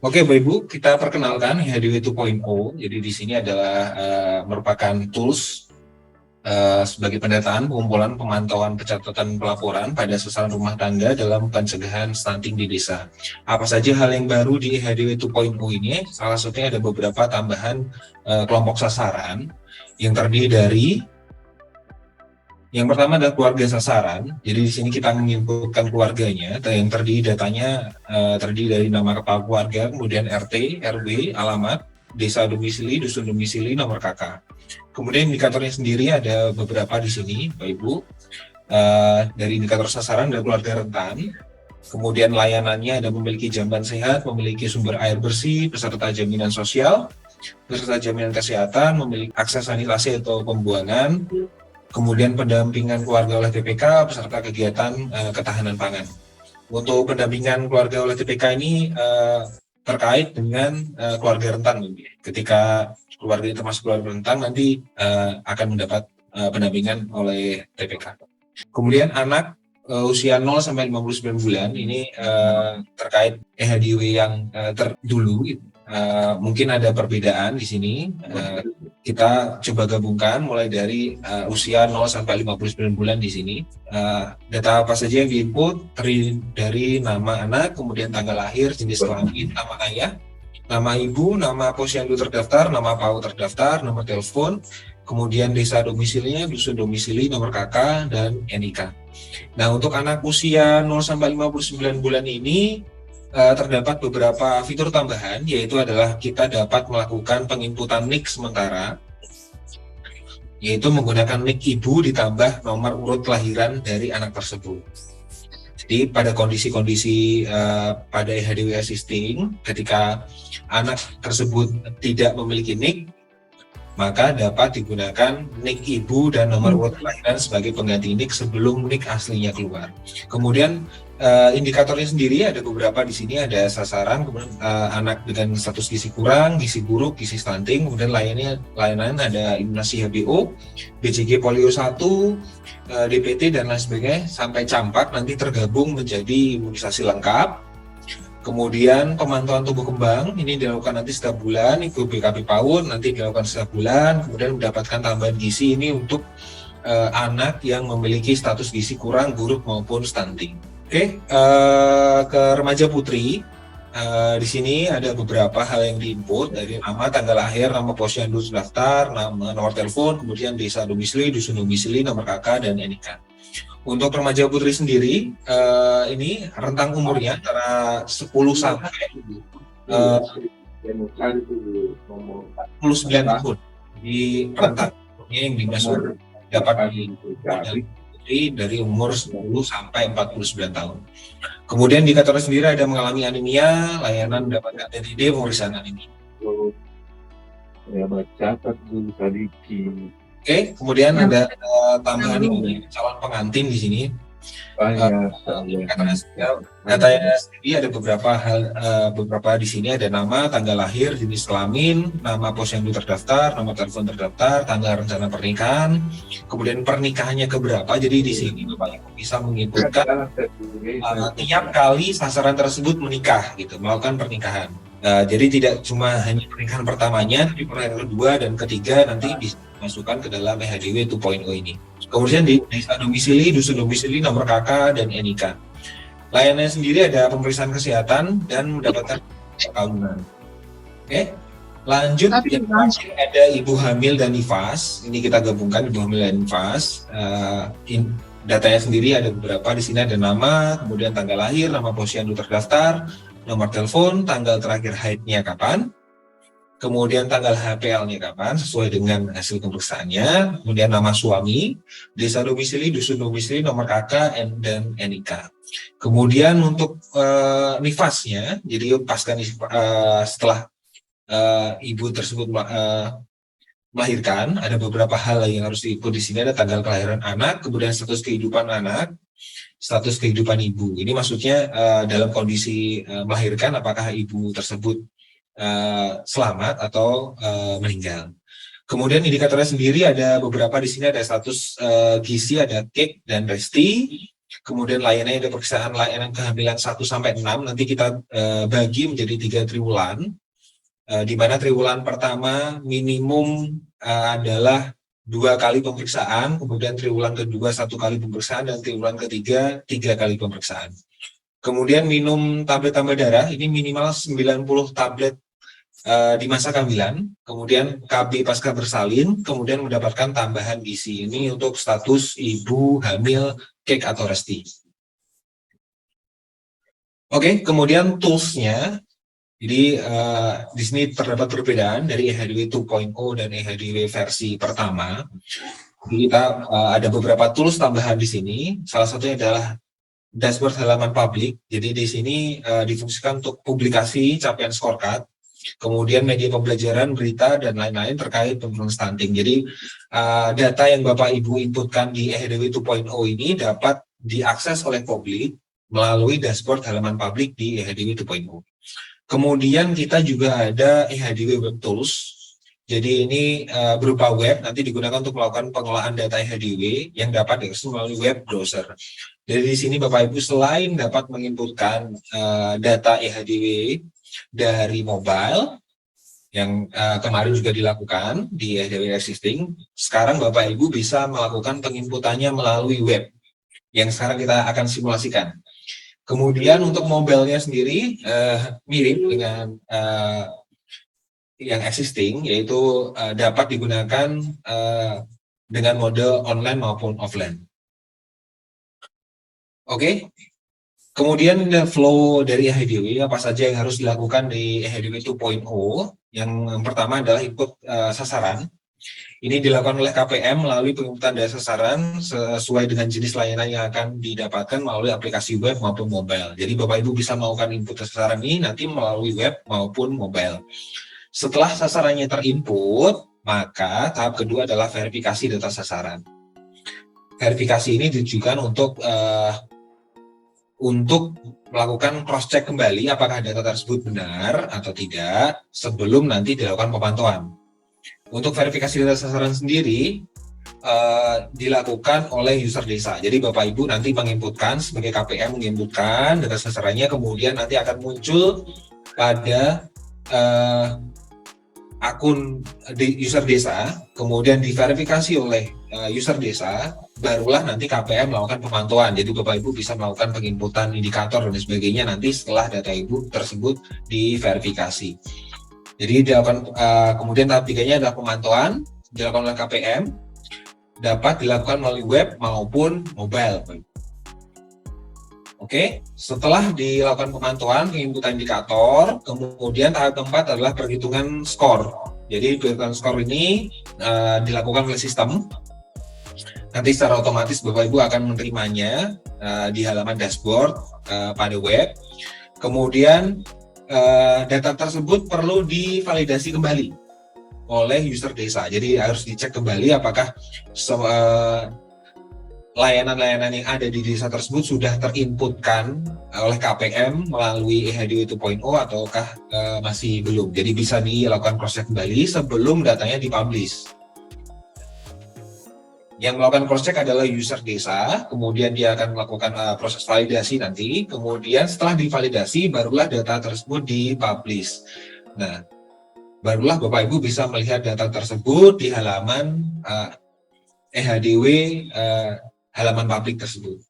Oke, Bapak Ibu, kita perkenalkan HDW 2.0. Jadi di sini adalah merupakan tools sebagai pendataan, pengumpulan, pemantauan, pencatatan, pelaporan pada sasaran rumah tangga dalam pencegahan stunting di desa. Apa saja hal yang baru di HDW 2.0 ini? Salah satunya ada beberapa tambahan kelompok sasaran yang terdiri dari yang pertama adalah keluarga sasaran. Jadi di sini kita menginputkan keluarganya, yang terdiri dari nama kepala keluarga, kemudian RT, RW, alamat, desa domisili, dusun domisili, nomor KK. Kemudian indikatornya sendiri ada beberapa di sini, Bapak Ibu. Dari indikator sasaran dan keluarga rentan. Kemudian layanannya ada memiliki jamban sehat, memiliki sumber air bersih, peserta jaminan sosial, peserta jaminan kesehatan, memiliki akses sanitasi atau pembuangan, kemudian pendampingan keluarga oleh TPK beserta kegiatan ketahanan pangan. Untuk pendampingan keluarga oleh TPK ini terkait dengan keluarga rentan. Ketika keluarga itu termasuk keluarga rentan, nanti akan mendapat pendampingan oleh TPK. Kemudian anak usia 0 sampai 59 bulan ini terkait EHDW yang terdulu. Mungkin ada perbedaan di sini. Kita coba gabungkan mulai dari usia 0 sampai 59 bulan di sini. Data apa saja yang diinput terdiri dari nama anak, kemudian tanggal lahir, jenis kelamin, nama ayah, nama ibu, nama posyandu terdaftar, nama PAU terdaftar, nomor telepon, kemudian desa domisilinya, dusun domisili, nomor KK, dan NIK. Nah, untuk anak usia 0 sampai 59 bulan ini terdapat beberapa fitur tambahan, yaitu adalah kita dapat melakukan penginputan NIK sementara, yaitu menggunakan NIK ibu ditambah nomor urut kelahiran dari anak tersebut. Jadi pada kondisi-kondisi pada EHDW assisting, ketika anak tersebut tidak memiliki NIK, maka dapat digunakan NIK ibu dan nomor urut kelahiran sebagai pengganti NIK sebelum NIK aslinya keluar. Kemudian indikatornya sendiri ada beberapa di sini, ada sasaran, kemudian anak dengan status gizi kurang, gizi buruk, gizi stunting, kemudian layanan ada imunisasi HBO, BCG polio 1, DPT dan lain sebagainya sampai campak nanti tergabung menjadi imunisasi lengkap. Kemudian pemantauan tumbuh kembang ini dilakukan nanti setiap bulan, ikut BKP PAUD nanti dilakukan setiap bulan, kemudian mendapatkan tambahan gizi ini untuk anak yang memiliki status gizi kurang, buruk maupun stunting. Oke, ke remaja putri. Di sini ada beberapa hal yang diinput dari nama, tanggal lahir, nama posyandu terdaftar, nama, nomor telepon, kemudian desa domisili, dusun domisili, nomor KK, dan NIK. Untuk remaja putri sendiri, ini rentang umurnya antara 10 sampai 49 tahun. Di rentang umurnya yang dimasuk dapat putri dari umur 10 sampai 49 tahun. Kemudian indikatornya sendiri ada mengalami anemia, layanan mendapatkan TTD, pemeriksaan anemia. Ya, catat dulu tadi. Oke, kemudian ada tambahan ini calon pengantin di sini. Datanya sendiri ada beberapa di sini ada nama, tanggal lahir, jenis kelamin, nama posyandu terdaftar, nomor telepon terdaftar, tanggal rencana pernikahan, kemudian pernikahannya keberapa. Jadi di sini Bapak Ibu bisa menginputkan tiap kali sasaran tersebut menikah, gitu, melakukan pernikahan. Jadi tidak cuma hanya pernikahan pertamanya, tapi pernikahan kedua dan ketiga nanti bisa masukkan ke dalam EHDW 2.0 ini. Kemudian di desa domisili, dusun domisili, nomor KK, dan NIK. Layanannya sendiri ada pemeriksaan kesehatan dan mendapatkan perkawinan. Oke, lanjut yang ada ibu hamil dan nifas. Ini kita gabungkan ibu hamil dan nifas. Datanya sendiri ada beberapa di sini, ada nama, kemudian tanggal lahir, nama posyandu terdaftar, nomor telepon, tanggal terakhir haidnya kapan, kemudian tanggal HPL-nya kapan sesuai dengan hasil pemeriksaannya, kemudian nama suami, desa domisili, dusun domisili, nomor KK, dan NIK. Kemudian untuk nifasnya, jadi pasca setelah ibu tersebut melahirkan, ada beberapa hal yang harus diikut di sini, ada tanggal kelahiran anak, kemudian status kehidupan anak, status kehidupan ibu. Ini maksudnya dalam kondisi melahirkan apakah ibu tersebut selamat atau meninggal. Kemudian indikatornya sendiri ada beberapa di sini, ada status gizi, ada cake dan resti. Kemudian layanannya ada pemeriksaan layanan kehamilan 1-6, nanti kita bagi menjadi 3 triwulan, di mana triwulan pertama minimum adalah 2 kali pemeriksaan, kemudian triwulan kedua 1 kali pemeriksaan, dan triwulan ketiga 3 kali pemeriksaan. Kemudian minum tablet tambah darah, ini minimal 90 tablet di masa kehamilan, kemudian KB pasca bersalin, kemudian mendapatkan tambahan gizi. Ini untuk status ibu hamil cake atau resti. Oke, kemudian tools-nya. Jadi di sini terdapat perbedaan dari EHDW 2.0 dan EHDW versi pertama. Jadi kita ada beberapa tools tambahan di sini. Salah satunya adalah dashboard halaman publik. Jadi di sini difungsikan untuk publikasi capaian scorecard, kemudian media pembelajaran, berita, dan lain-lain terkait penurunan stunting. Jadi data yang Bapak Ibu inputkan di EHDW 2.0 ini dapat diakses oleh publik melalui dashboard halaman publik di EHDW 2.0. Kemudian kita juga ada EHDW Web Tools. Jadi ini berupa web, nanti digunakan untuk melakukan pengolahan data EHDW yang dapat diakses melalui web browser. Jadi di sini Bapak Ibu selain dapat menginputkan data EHDW dari mobile, yang kemarin juga dilakukan di EHDW Existing, sekarang Bapak Ibu bisa melakukan penginputannya melalui web, yang sekarang kita akan simulasikan. Kemudian untuk mobile-nya sendiri mirip dengan yang existing, yaitu dapat digunakan dengan mode online maupun offline. Oke. Kemudian flow dari EHDW, apa saja yang harus dilakukan di EHDW 2.0. Yang pertama adalah input sasaran. Ini dilakukan oleh KPM melalui penginputan data sasaran sesuai dengan jenis layanan yang akan didapatkan melalui aplikasi web maupun mobile. Jadi Bapak Ibu bisa melakukan input sasaran ini nanti melalui web maupun mobile. Setelah sasarannya terinput, maka tahap kedua adalah verifikasi data sasaran. Verifikasi ini ditujukan untuk melakukan cross-check kembali apakah data tersebut benar atau tidak sebelum nanti dilakukan pemantauan. Untuk verifikasi data sasaran sendiri dilakukan oleh user desa. Jadi Bapak Ibu nanti menginputkan sebagai KPM, menginputkan data sasarannya, kemudian nanti akan muncul pada akun user desa, kemudian diverifikasi oleh user desa, barulah nanti KPM melakukan pemantauan. Jadi Bapak Ibu bisa melakukan penginputan indikator dan sebagainya nanti setelah data Ibu tersebut diverifikasi. Jadi dilakukan, kemudian tahap tiganya adalah pemantauan, dilakukan oleh KPM, dapat dilakukan melalui web maupun mobile. Oke, setelah dilakukan pemantauan, penginputan indikator, kemudian tahap keempat adalah perhitungan skor. Jadi perhitungan skor ini dilakukan oleh sistem. Nanti secara otomatis Bapak Ibu akan menerimanya di halaman dashboard pada web. Kemudian data tersebut perlu divalidasi kembali oleh user desa. Jadi harus dicek kembali apakah layanan-layanan yang ada di desa tersebut sudah terinputkan oleh KPM melalui EHDW 2.0 ataukah masih belum. Jadi bisa dilakukan cross-check kembali sebelum datanya dipublish. Yang melakukan cross-check adalah user desa, kemudian dia akan melakukan proses validasi nanti, kemudian setelah divalidasi, barulah data tersebut dipublish. Nah, barulah Bapak Ibu bisa melihat data tersebut di halaman EHDW halaman publik tersebut.